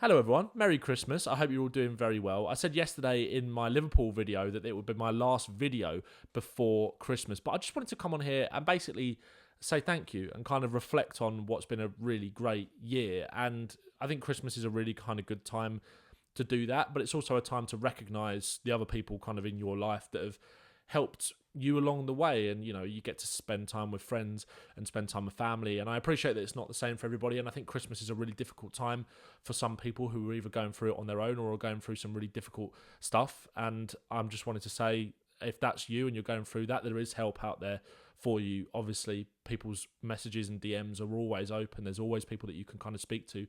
Hello everyone, Merry Christmas. I hope you're all doing very well. I said yesterday in my Liverpool video that it would be my last video before Christmas, but I just wanted to come on here and basically say thank you and kind of reflect on what's been a really great year. And I think Christmas is a really kind of good time to do that, but it's also a time to recognise the other people kind of in your life that have helped you along the way, and you get to spend time with friends and spend time with family. And I appreciate that it's not the same for everybody, and I think Christmas is a really difficult time for some people who are either going through it on their own or are going through some really difficult stuff. And I'm just wanted to say, if that's you and you're going through that, there is help out there for you. Obviously, people's messages and DMs are always open. There's always people that you can kind of speak to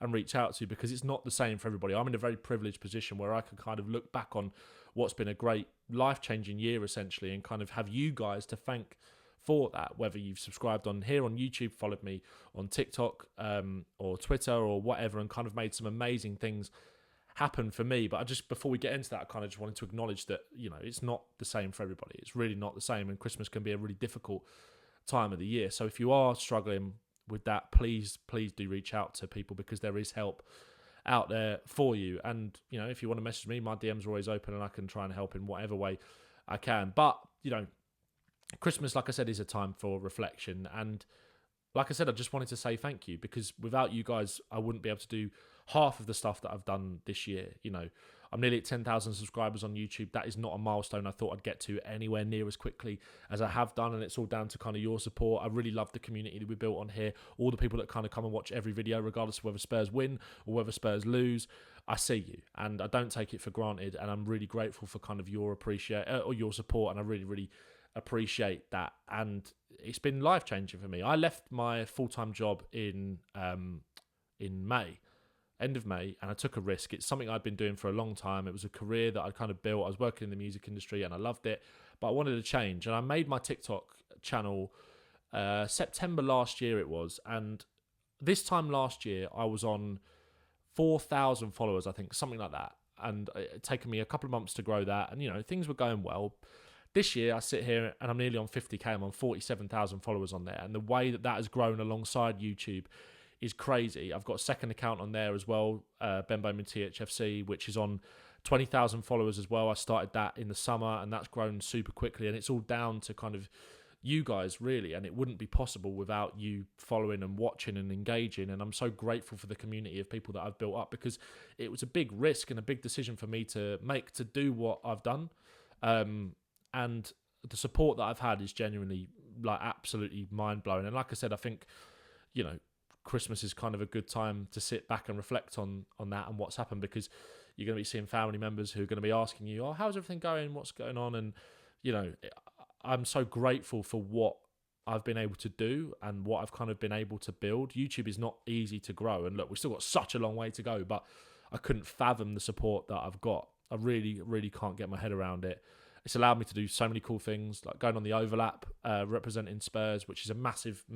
and reach out to, because it's not the same for everybody. I'm in a very privileged position where I can kind of look back on what's been a great life-changing year essentially, and kind of have you guys to thank for that, whether you've subscribed on here on YouTube, followed me on TikTok or Twitter or whatever, and kind of made some amazing things happen for me. But before we get into that, I kind of just wanted to acknowledge that it's not the same for everybody. It's really not the same, and Christmas can be a really difficult time of the year. So if you are struggling with that, please do reach out to people, because there is help out there for you. And if you want to message me, my DMs are always open and I can try and help in whatever way I can. But Christmas, like I said, is a time for reflection, and like I said, I just wanted to say thank you, because without you guys I wouldn't be able to do half of the stuff that I've done this year. I'm nearly at 10,000 subscribers on YouTube. That is not a milestone I thought I'd get to anywhere near as quickly as I have done, and it's all down to kind of your support. I really love the community that we built on here. All the people that kind of come and watch every video, regardless of whether Spurs win or whether Spurs lose. I see you, and I don't take it for granted, and I'm really grateful for kind of your your support, and I really appreciate that. And it's been life-changing for me. I left my full-time job in May, end of May, and I took a risk. It's something I'd been doing for a long time. It was a career that I kind of built. I was working in the music industry and I loved it, but I wanted to change. And I made my TikTok channel September last year it was, and this time last year I was on 4,000 followers, I think, something like that. And it had taken me a couple of months to grow that, and things were going well. This year, I sit here and I'm nearly on 50k. I'm on 47,000 followers on there. And the way that has grown alongside YouTube is crazy. I've got a second account on there as well, Bowman THFC, which is on 20,000 followers as well. I started that in the summer, and that's grown super quickly. And it's all down to kind of you guys, really. And it wouldn't be possible without you following and watching and engaging. And I'm so grateful for the community of people that I've built up, because it was a big risk and a big decision for me to make, to do what I've done. And the support that I've had is genuinely absolutely mind-blowing. And like I said, I think Christmas is kind of a good time to sit back and reflect on that and what's happened, because you're going to be seeing family members who are going to be asking you, oh, how's everything going, what's going on? And I'm so grateful for what I've been able to do and what I've kind of been able to build. YouTube is not easy to grow, and look, we've still got such a long way to go, but I couldn't fathom the support that I've got. I really can't get my head around it. It's allowed me to do so many cool things, like going on the overlap, representing Spurs, which is a massive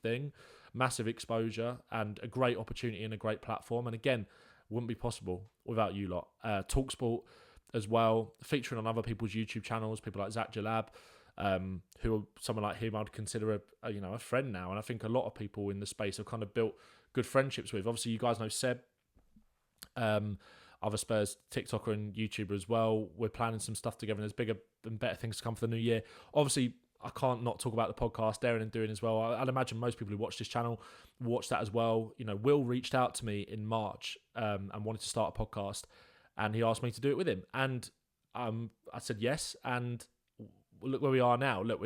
thing, massive exposure, and a great opportunity and a great platform. And again, wouldn't be possible without you lot. TalkSport as well, featuring on other people's YouTube channels, people like Zach Jalab, who are someone like him I'd consider a friend now. And I think a lot of people in the space have kind of built good friendships with. Obviously, you guys know Seb. Other Spurs TikToker and YouTuber as well. We're planning some stuff together, and there's bigger and better things to come for the new year. Obviously, I can't not talk about the podcast Darren and doing as well. I'd imagine most people who watch this channel watch that as well. Will reached out to me in March and wanted to start a podcast, and he asked me to do it with him. And I said yes, and look where we are now. Look,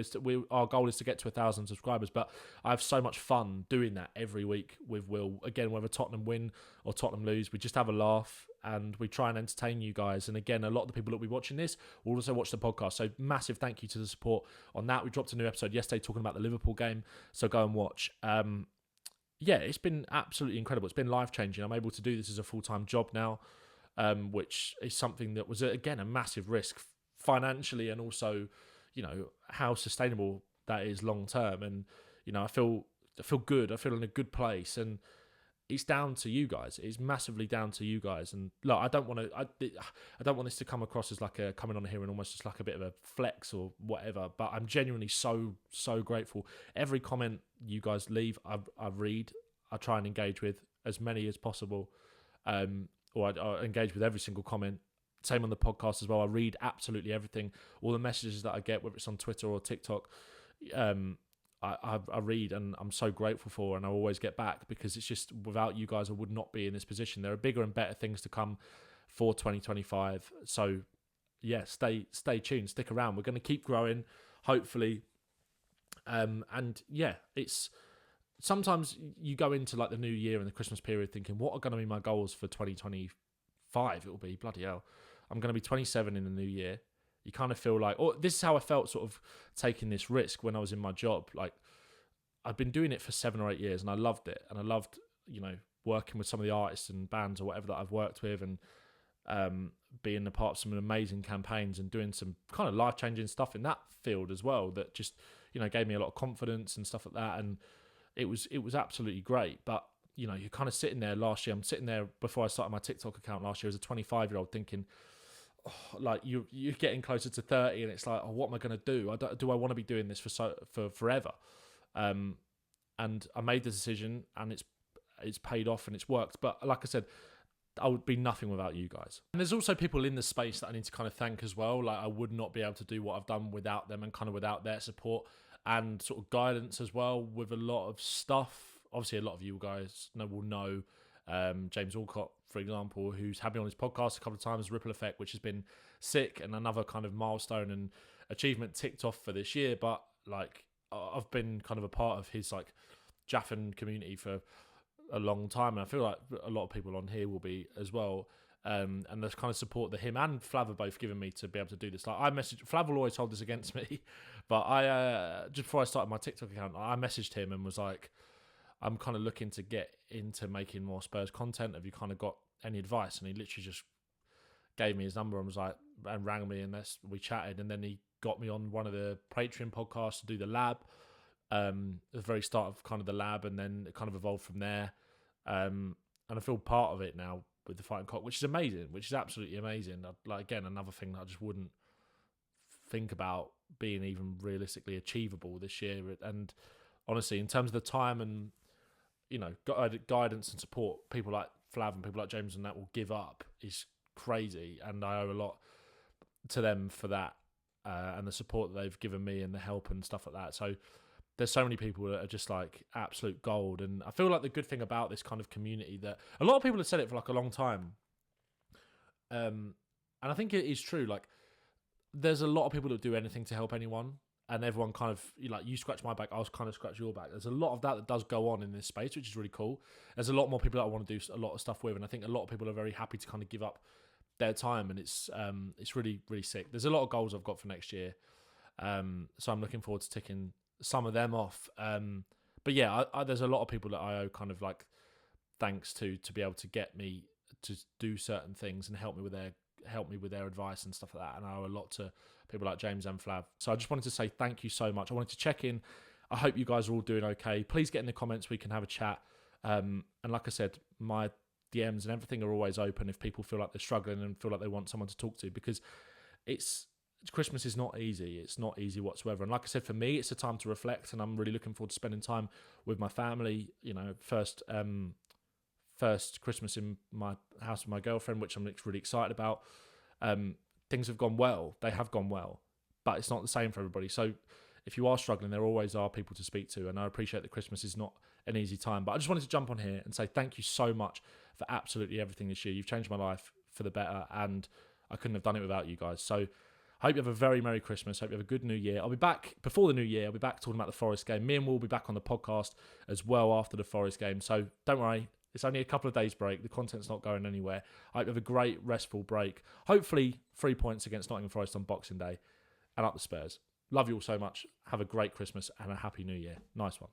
our goal is to get to 1,000 subscribers, but I have so much fun doing that every week with Will. Again, whether Tottenham win or Tottenham lose, we just have a laugh and we try and entertain you guys. And again, a lot of the people that will be watching this will also watch the podcast. So massive thank you to the support on that. We dropped a new episode yesterday talking about the Liverpool game, so go and watch. Yeah, it's been absolutely incredible. It's been life-changing. I'm able to do this as a full-time job now, which is something that was, again, a massive risk financially, and also how sustainable that is long term. And I feel good. I feel in a good place, and it's down to you guys. It's massively down to you guys. And look, I don't want this to come across as like a coming on here and almost just like a bit of a flex or whatever, but I'm genuinely so grateful. Every comment you guys leave, I read. I try and engage with as many as possible. or I engage with every single comment. Same on the podcast as well. I read absolutely everything, all the messages that I get, whether it's on Twitter or TikTok. I read, and I'm so grateful for, and I always get back, because it's just, without you guys I would not be in this position. There are bigger and better things to come for 2025. So yeah, stay tuned, stick around. We're going to keep growing, hopefully. And yeah, it's sometimes you go into like the new year and the Christmas period thinking, what are going to be my goals for 2025? It will be, bloody hell, I'm going to be 27 in the new year. You kind of feel like, this is how I felt sort of taking this risk when I was in my job. Like, I'd been doing it for 7 or 8 years, and I loved it. And I loved, working with some of the artists and bands or whatever that I've worked with, and being a part of some amazing campaigns and doing some kind of life-changing stuff in that field as well, that just, gave me a lot of confidence and stuff like that. And it was absolutely great. But, you're kind of sitting there last year. I'm sitting there before I started my TikTok account last year as a 25-year-old thinking, like you're getting closer to 30, and it's like, what am I going to do? Do I want to be doing this for forever? And I made the decision, and it's paid off and it's worked. But like I said, I would be nothing without you guys. And there's also people in the space that I need to kind of thank as well. Like, I would not be able to do what I've done without them, and kind of without their support and sort of guidance as well with a lot of stuff. Obviously, a lot of you guys will know James Alcott, for example, who's had me on his podcast a couple of times, Ripple Effect, which has been sick, and another kind of milestone and achievement ticked off for this year. But like, I've been kind of a part of his like Jaffin community for a long time, and I feel like a lot of people on here will be as well. And the kind of support that him and Flav have both given me to be able to do this. Like, Flav will always hold this against me, but I just before I started my TikTok account, I messaged him and was like, I'm kind of looking to get into making more Spurs content. Have you kind of got any advice? And he literally just gave me his number and was like, and rang me, and we chatted. And then he got me on one of the Patreon podcasts to do the lab, at the very start of kind of the lab, and then it kind of evolved from there. And I feel part of it now with the Fighting Cock, which is amazing, which is absolutely amazing. Like, again, another thing that I just wouldn't think about being even realistically achievable this year. And honestly, in terms of the time and guidance and support people like Flav and people like James and that will give up is crazy, and I owe a lot to them for that, and the support that they've given me and the help and stuff like that. So there's so many people that are just like absolute gold, and I feel like the good thing about this kind of community, that a lot of people have said it for like a long time, and I think it is true. Like, there's a lot of people that do anything to help anyone, and everyone kind of, you scratch my back, I'll kind of scratch your back. There's a lot of that does go on in this space, which is really cool. There's a lot more people that I want to do a lot of stuff with, and I think a lot of people are very happy to kind of give up their time, and it's really, really sick. There's a lot of goals I've got for next year, so I'm looking forward to ticking some of them off. But yeah, there's a lot of people that I owe kind of like thanks to be able to get me to do certain things and help me with their advice and stuff like that. And I owe a lot to people like James and Flav. So I just wanted to say thank you so much. I wanted to check in. I hope you guys are all doing okay. Please get in the comments. We can have a chat. And like I said, my DMs and everything are always open if people feel like they're struggling and feel like they want someone to talk to, because Christmas is not easy. It's not easy whatsoever. And like I said, for me, it's a time to reflect, and I'm really looking forward to spending time with my family. First Christmas in my house with my girlfriend, which I'm really excited about. Things have gone well. They have gone well, but it's not the same for everybody. So if you are struggling, there always are people to speak to. And I appreciate that Christmas is not an easy time, but I just wanted to jump on here and say thank you so much for absolutely everything this year. You've changed my life for the better, and I couldn't have done it without you guys. So I hope you have a very Merry Christmas. Hope you have a good New Year. I'll be back before the New Year. I'll be back talking about the Forest game. Me and Will will be back on the podcast as well after the Forest game. So don't worry. It's only a couple of days break. The content's not going anywhere. I hope you have a great, restful break. Hopefully 3 points against Nottingham Forest on Boxing Day, and up the Spurs. Love you all so much. Have a great Christmas and a happy New Year. Nice one.